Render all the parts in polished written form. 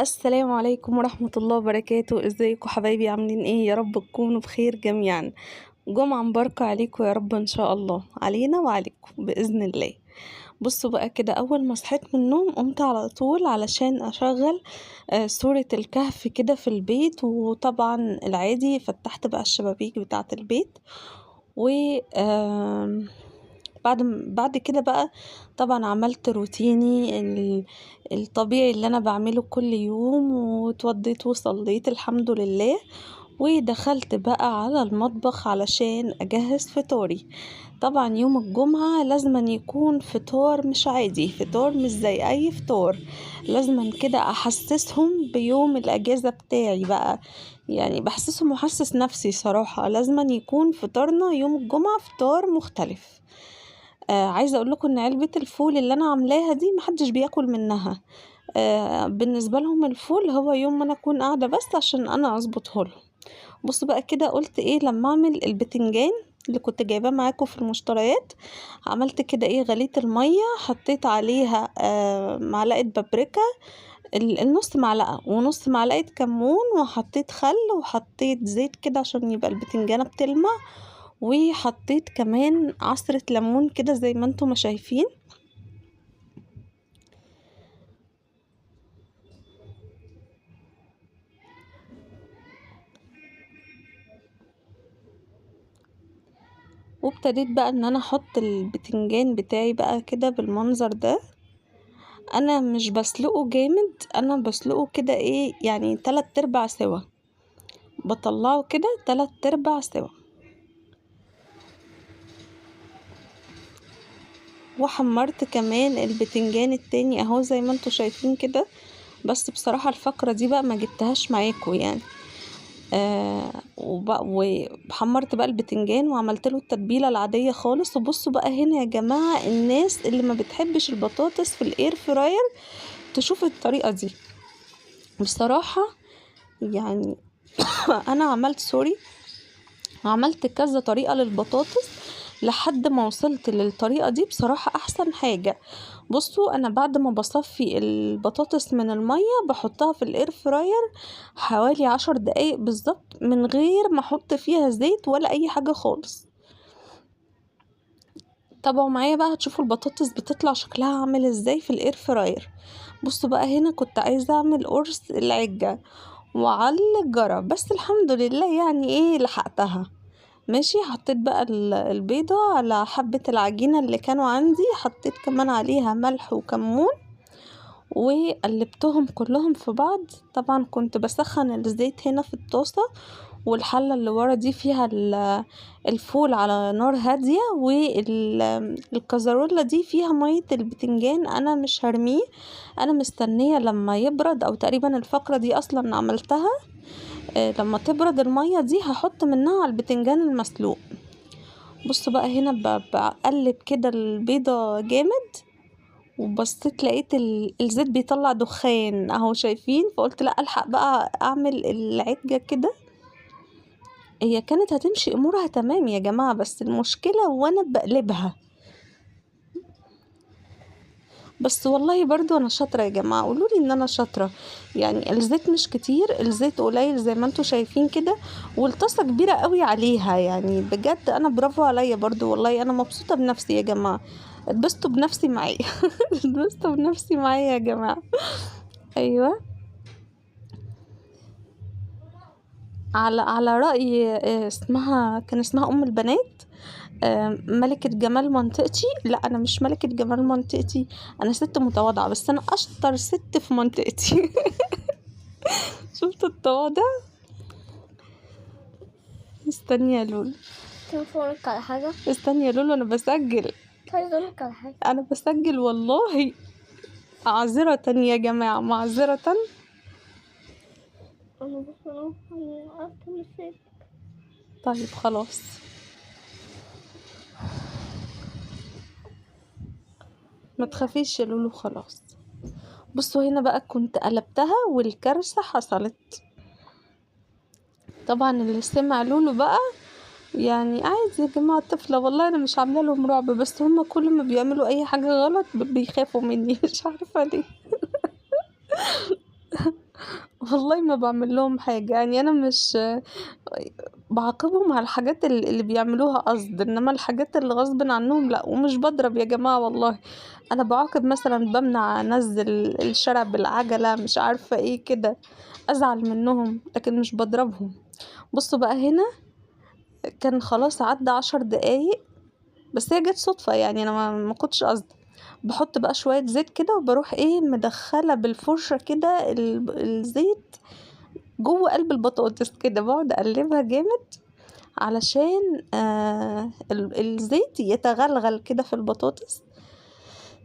السلام عليكم ورحمة الله وبركاته. ازيكم حبايبي؟ عاملين ايه؟ يا رب تكونوا بخير جميعا. جمعة مباركة عليكم يا رب ان شاء الله، علينا وعليكم بإذن الله. بصوا بقى كده، اول ما صحيت من النوم قمت على طول علشان اشغل سورة الكهف كده في البيت، وطبعا العادي فتحت بقى الشبابيك بتاعة البيت و بعد كده بقى طبعا عملت روتيني الطبيعي اللي انا بعمله كل يوم، واتوضيت وصليت الحمد لله، ودخلت بقى على المطبخ علشان اجهز فطاري. طبعا يوم الجمعة لازم يكون فطار مش عادي، فطار مش زي اي فطار، لازم كده احسسهم بيوم الاجازة بتاعي بقى، يعني بحسسهم محسس نفسي صراحة. لازم يكون فطارنا يوم الجمعة فطار مختلف. عايزة اقول لكم ان علبة الفول اللي انا عاملاها دي محدش بياكل منها. بالنسبة لهم الفول هو يوم ما انا اكون قاعدة بس عشان انا اظبطه لهم. بصوا بقى كده، قلت ايه لما اعمل البتنجان اللي كنت جايباه معاكم في المشتريات، عملت كده ايه، غليت المية، حطيت عليها معلقة بابريكا، النص معلقة، ونص معلقة كمون، وحطيت خل، وحطيت زيت كده عشان يبقى البتنجانة بتلمع، وحطيت كمان عصرة ليمون كده زي ما انتم ما شايفين. وابتديت بقى ان انا احط البتنجان بتاعي بقى كده بالمنظر ده. انا مش بسلقه جامد، انا بسلقه كده ايه يعني 3/4 سوا، بطلعه كده 3/4 سوا. وحمرت كمان البتنجان التاني اهو زي ما انتوا شايفين كده، بس بصراحة الفقرة دي بقى ما جبتهاش معاكم يعني. وحمرت بقى البتنجان وعملت له التتبيله العاديه خالص. وبصوا بقى هنا يا جماعه، الناس اللي ما بتحبش البطاطس في الاير فراير تشوف الطريقه دي بصراحه يعني. انا عملت كذا طريقه للبطاطس لحد ما وصلت للطريقه دي بصراحه احسن حاجه. بصوا، انا بعد ما بصفي البطاطس من الميه بحطها في الاير فراير حوالي 10 دقايق بالظبط، من غير ما احط فيها زيت ولا اي حاجه خالص. تابعوا معايا بقى هتشوفوا البطاطس بتطلع شكلها عامل ازاي في الاير فراير. بصوا بقى هنا كنت عايزه اعمل قرص العجه وعلى الجرة، بس الحمد لله يعني ايه لحقتها. ماشي، حطيت بقى البيضة على حبة العجينة اللي كانوا عندي، حطيت كمان عليها ملح وكمون، وقلبتهم كلهم في بعض. طبعا كنت بسخن الزيت هنا في الطاسة، والحلة اللي ورا دي فيها الفول على نار هادية، والكزرولة دي فيها مية البتنجان. انا مش هرميه، انا مستنية لما يبرد، او تقريبا الفقرة دي اصلا عملتها. لما تبرد المية دي هحط منها على البتنجان المسلوق. بصوا بقى هنا بقلب كده البيضة جامد، وبصيت لقيت الزيت بيطلع دخان اهو شايفين، فقلت لا الحق بقى اعمل العجة كده. هي كانت هتمشي امورها تمام يا جماعة، بس المشكلة وانا بقلبها. بس والله برضو انا شاطرة يا جماعة، قولولي ان انا شاطرة. يعني الزيت مش كتير، الزيت قليل زي ما انتوا شايفين كده، والطاسة كبيرة قوي عليها، يعني بجد انا برافو عليا برضو، والله انا مبسوطة بنفسي يا جماعة. اتبسطوا بنفسي معايا. اتبسطوا بنفسي معايا يا جماعة. ايوه، على رأي كان اسمها ام البنات، ملكة جمال منطقتي. لا انا مش ملكة جمال منطقتي، انا ست متواضعة، بس انا اشطر ست في منطقتي. شفت التواضع. استني يا لولو، تليفونك على حاجة. استني يا لولو، انا بسجل. عايز اقولك على حاجة. انا بسجل والله. معذرة يا جماعة، معذرة. انا بس انا عرفت نسيت. طيب خلاص، ما تخافيش يا لولو، خلاص. بصوا هنا بقى كنت قلبتها والكارثة حصلت. طبعا اللي سمع لولو بقى يعني عادي يا جماعة، طفلة والله انا مش عامله لهم رعب، بس هما كل ما بيعملوا اي حاجة غلط بيخافوا مني. مش عارفة ليه. والله ما بعمل لهم حاجة، يعني أنا مش بعاقبهم على الحاجات اللي بيعملوها قصد، إنما الحاجات اللي غصب عنهم لأ. ومش بضرب يا جماعة والله، أنا بعاقب مثلا بمنع أنزل الشارع بالعجلة، مش عارفة ايه كده، أزعل منهم لكن مش بضربهم. بصوا بقى هنا كان خلاص عدى 10 دقايق، بس هي جت صدفة يعني، أنا ما كنتش قصدي. بحط بقى شوية زيت كده وبروح ايه مدخلة بالفرشة كده الزيت جوه قلب البطاطس كده، بقعد اقلبها جامد علشان الزيت يتغلغل كده في البطاطس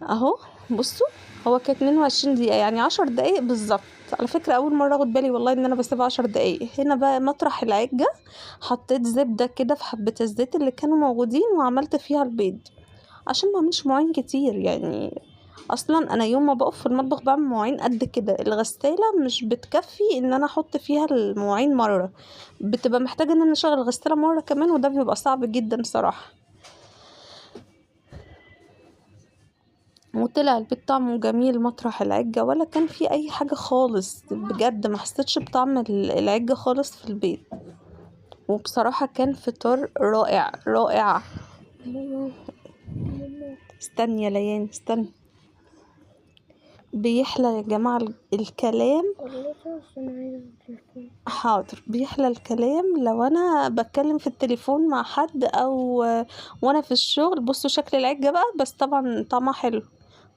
اهو. بصوا هو كانت 22 دقيقة، يعني 10 دقايق بالظبط. على فكرة اول مرة اخد بالي والله ان انا بسيبها 10 دقايق. هنا بقى مطرح العجة حطيت زبدة كده في حبة الزيت اللي كانوا موجودين، وعملت فيها البيض عشان ما اعملش مواعين كتير يعني. اصلا انا يوم ما بقف في المطبخ بعمل مواعين قد كده، الغسالة مش بتكفي ان انا احط فيها المواعين مرة، بتبقى محتاجة ان انا اشغل الغسالة مرة كمان، وده بيبقى صعب جدا صراحة. وطلع البيض طعمه جميل مطرح العجة، ولا كان فيه اي حاجة خالص بجد، ما حسيتش بطعم العجة خالص في البيض. وبصراحة كان فطار رائع رائع. استني يا ليان استني، بيحلى يا جماعة الكلام. حاضر، بيحلى الكلام لو انا بتكلم في التليفون مع حد او وانا في الشغل. بصوا شكل العجة بقى، بس طبعا طعمها حلو،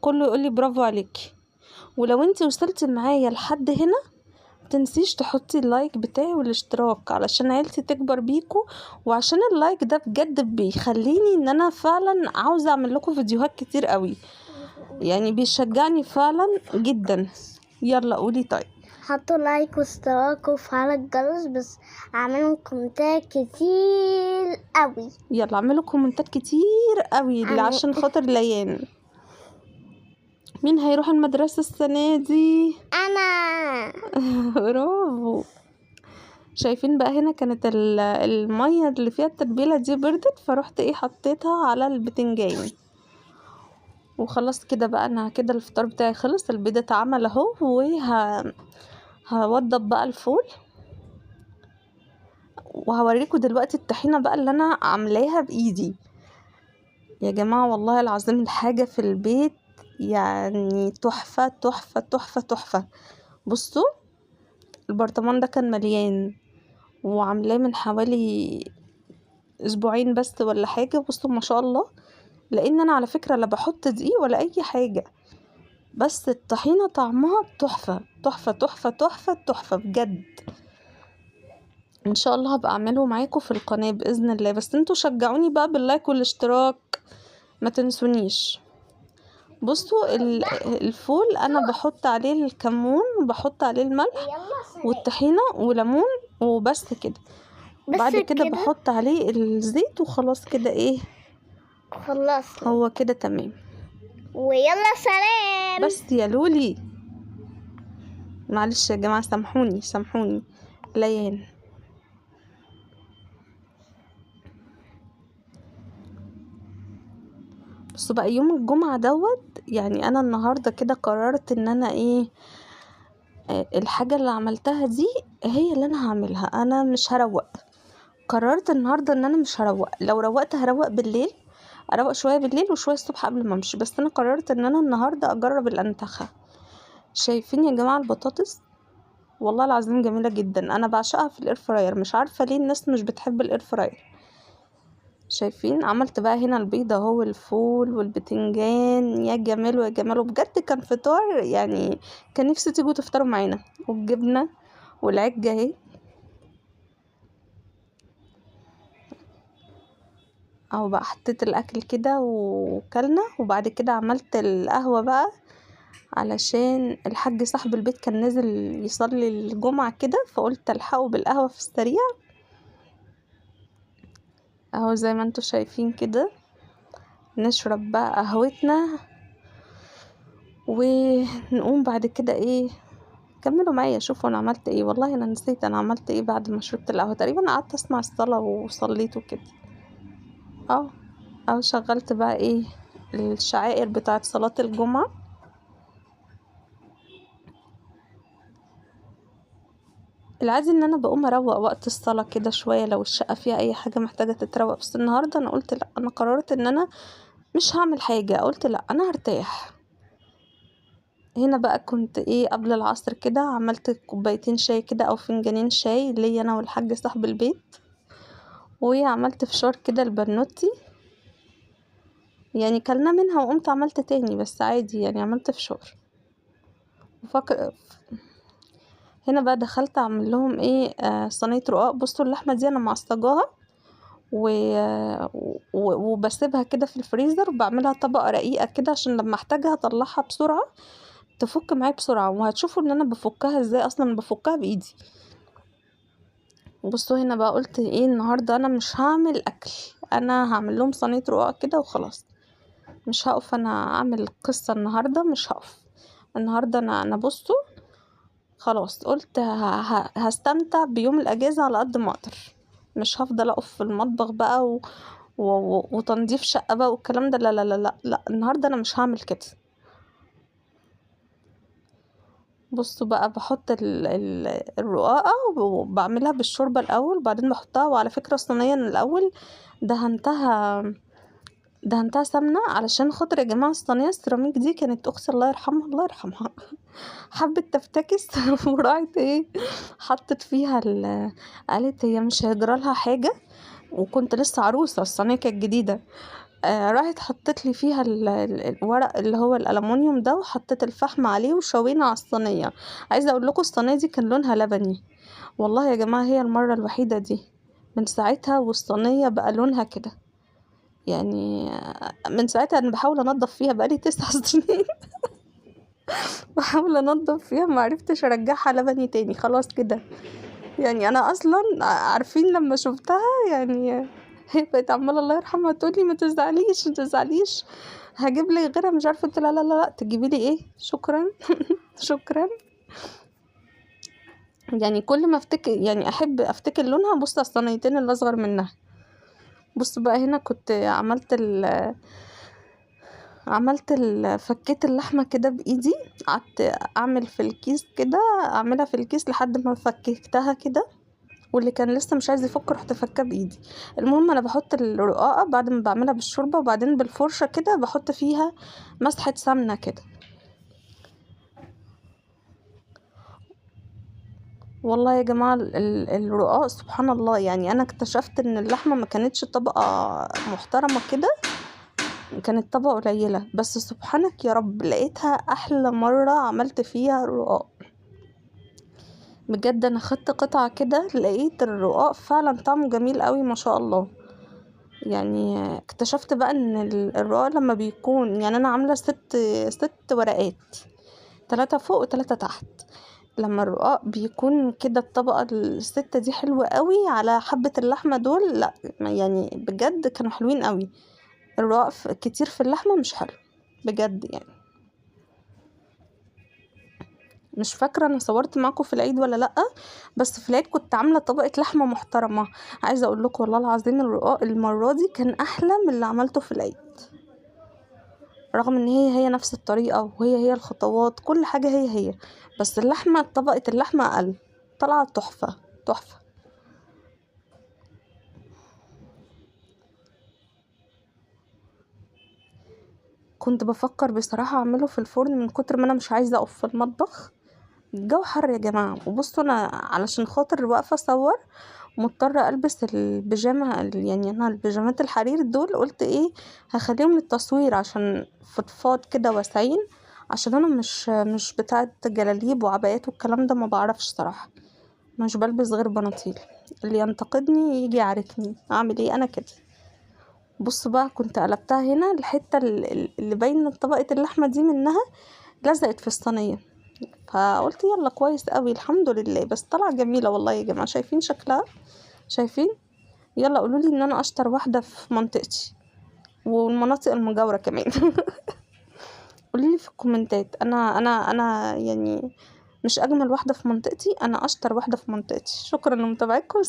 كله يقولي برافو عليكي. ولو انتي وصلتي معايا لحد هنا متنسيش تحطي اللايك بتاعي والاشتراك علشان عيلتي تكبر بيكو، وعشان اللايك ده بجد بيخليني ان انا فعلا عاوزة اعمل لكم فيديوهات كتير قوي، يعني بيشجعني فعلا جدا. يلا قولي طيب. حطوا لايك واشتراك وفعلوا الجرس، بس اعملوا كومنتات كتير قوي. يلا اعملوا كومنتات كتير قوي عشان خاطر ليان. مين هيروح المدرسة السنة دي؟ انا. برافو. شايفين بقى هنا كانت المية اللي فيها التتبيلة دي بردت، فروحت ايه حطيتها على البتنجان. وخلاص كده بقى انا كده الفطار بتاعي خلص، البيض اتعمل اهو. هوضب بقى الفول، وهوريكم دلوقتي الطحينة بقى اللي انا عاملاها بايدي. يا جماعة والله العظيم الحاجة في البيت يعني تحفة تحفة تحفة تحفة. بصوا البرطمان ده كان مليان، وعاملاه من حوالي اسبوعين بس ولا حاجة. بصوا ما شاء الله، لان انا على فكرة لا بحط دقيق ولا اي حاجة، بس الطحينة طعمها تحفة تحفة تحفة تحفة تحفة بجد. ان شاء الله هبقى اعمله معاكم في القناة باذن الله، بس انتوا شجعوني بقى باللايك والاشتراك ما تنسونيش. بصوا الفول انا بحط عليه الكمون وبحط عليه الملح والطحينة وليمون وبس كده. بعد كده بحط عليه الزيت وخلاص كده ايه خلصت. هو كده تمام. ويلا سلام. بس يا لولي معلش يا جماعة، سامحوني سامحوني. ليان بصوا بقى يوم الجمعة يعني انا النهاردة كده قررت ان انا ايه الحاجة اللي عملتها دي هي اللي انا هعملها، انا مش هروق. قررت النهاردة ان انا مش هروق، لو روقت هروق بالليل، اروق شوية بالليل وشوية الصبح قبل ما امشي، بس انا قررت ان انا النهاردة اجرب الانتخة. شايفين يا جماعة البطاطس والله العظيم جميلة جدا، انا بعشقها في الاير فراير، مش عارفة ليه الناس مش بتحب الاير فراير. شايفين عملت بقى هنا البيضة اهو، الفول والبتنجان، يا جماله يا جماله بجد، كان فطار يعني كان نفسي تيجوا تفطروا معانا. والجبنة والعجة اهي اهو بقى، حطيت الاكل كده وكلنا. وبعد كده عملت القهوة بقى علشان الحاج صاحب البيت كان نازل يصلي الجمعة كده، فقلت الحقه بالقهوة في السريع اهو زي ما انتوا شايفين كده. نشرب بقى قهوتنا ونقوم بعد كده ايه، كملوا معايا شوفوا انا عملت ايه. والله انا نسيت انا عملت ايه بعد ما شربت القهوة، تقريبا قعدت اسمع الصلاة وصليت وكده. او شغلت بقى ايه الشعائر بتاعت صلاة الجمعة. العادي ان انا بقوم اروق وقت الصلاة كده شوية لو الشقة فيها اي حاجة محتاجة تتروق، بس النهاردة انا قلت لا، انا قررت ان انا مش هعمل حاجة، قلت لا انا هرتاح. هنا بقى كنت ايه قبل العصر كده عملت كوبايتين شاي كده او فنجانين شاي ليا انا والحاج صاحب البيت، وعملت فشار كده البنوتي، يعني كلنا منها وقمت عملت تاني بس عادي يعني عملت فشار. وفاكر هنا بقى دخلت اعمل لهم ايه صينيه رقاق. بصوا اللحمه دي انا معصجاها و... وبسيبها كده في الفريزر، وبعملها طبقه رقيقه كده عشان لما احتاجها اطلعها بسرعه تفك معايا بسرعه. وهتشوفوا ان انا بفكها ازاي، اصلا بفكها بايدي. بصوا هنا بقى قلت ايه النهارده انا مش هعمل اكل، انا هعمل لهم صينيه رقاق كده وخلاص. مش هقف انا اعمل قصه النهارده، مش هقف النهارده. انا بصوا خلاص قلت هستمتع بيوم الاجازه على قد ما اقدر، مش هفضل اقف في المطبخ بقى وتنظيف شقه بقى والكلام ده. لا لا لا لا لا، النهارده انا مش هعمل كده. بصوا بقى بحط الرقاقه وبعملها بالشوربه الاول وبعدين بحطها. وعلى فكره الصينيه الاول دهنتها سمنه علشان خاطر يا جماعه الصينيه السيراميك دي كانت اختي الله يرحمها الله يرحمها حبت تفتكس وراحت ايه حطت فيها قالت هي مش هيجرالها حاجه، وكنت لسه عروسه الصينيه كانت جديده. راحت حطت لي فيها الورق اللي هو الالومنيوم ده، وحطيت الفحم عليه وشوينا على الصينيه. عايزه اقول لكم الصينيه دي كان لونها لبني، والله يا جماعه هي المره الوحيده دي من ساعتها والصينيه بقى لونها كده. يعني من ساعتها انا بحاول انضف فيها بقالي 9 سنين بحاول انضف فيها ما عرفتش ارجعها لبني تاني خلاص كده. يعني انا اصلا عارفين لما شفتها يعني هي بقت عماله الله يرحمها تقولي ما تزعليش ما تزعليش هجيب لك غيرها مش عارفه. قلت لا لا لا لا تجيبي لي ايه شكرا شكرا. يعني كل ما افتكر يعني احب افتكر لونها بص على الصينيتين اللي اصغر منها. بص بقى هنا كنت فكيت اللحمه كده بايدي، قعدت اعمل في الكيس كده اعملها في الكيس لحد ما فككتها كده، واللي كان لسه مش عايز يفك رحت فكاه بايدي. المهم انا بحط الرقاقه بعد ما بعملها بالشوربه وبعدين بالفرشه كده بحط فيها مسحه سمنه كده. والله يا جماعه الرقاق سبحان الله، يعني انا اكتشفت ان اللحمه ما كانتش طبقه محترمه كده، كانت طبقه قليله، بس سبحانك يا رب لقيتها احلى مره عملت فيها الرقاق. بجد انا خدت قطعه كده لقيت الرقاق فعلا طعمه جميل قوي ما شاء الله. يعني اكتشفت بقى ان الرقاق لما بيكون يعني انا عامله ست ورقات، 3 فوق و3 تحت. لما الرقاق بيكون كده الطبقه الستة دي حلوه قوي على حبه اللحمه دول، لا يعني بجد كانوا حلوين قوي. الرقاق كتير في اللحمه مش حلو بجد. يعني مش فاكره انا صورت معاكم في العيد ولا لا، بس في العيد كنت عامله طبقه لحمه محترمه. عايزه اقول لكم والله العظيم الرقاق المره دي كان احلى من اللي عملته في العيد، رغم ان هي نفس الطريقه وهي الخطوات كل حاجه هي، بس اللحمه طبقه اللحمه اقل طلعت تحفه تحفه. كنت بفكر بصراحه اعمله في الفرن من كتر ما انا مش عايزه اقف في المطبخ، الجو حر يا جماعه. وبصوا انا علشان خاطر واقفه اصور مضطره البس البيجامه، يعني انا البيجامات الحرير دول قلت ايه هخليهم للتصوير عشان فضفاض كده واسعين، عشان انا مش بتاعه جلاليب وعبايات والكلام ده، ما بعرفش صراحه، مش بلبس غير بناطيل. اللي ينتقدني يجي يعاركني، اعمل ايه انا كده. بصوا بقى كنت قلبتها هنا الحته اللي باينه طبقه اللحمه دي منها لزقت في الصينيه، فقلت يلا كويس قوي الحمد لله. بس طلع جميله والله يا جماعه، شايفين شكلها شايفين. يلا قولولي ان انا اشطر واحده في منطقتي والمناطق المجاوره كمان قوليلي في الكومنتات انا يعني مش اجمل واحده في منطقتي، انا اشطر واحده في منطقتي. شكرا لمتابعتكم.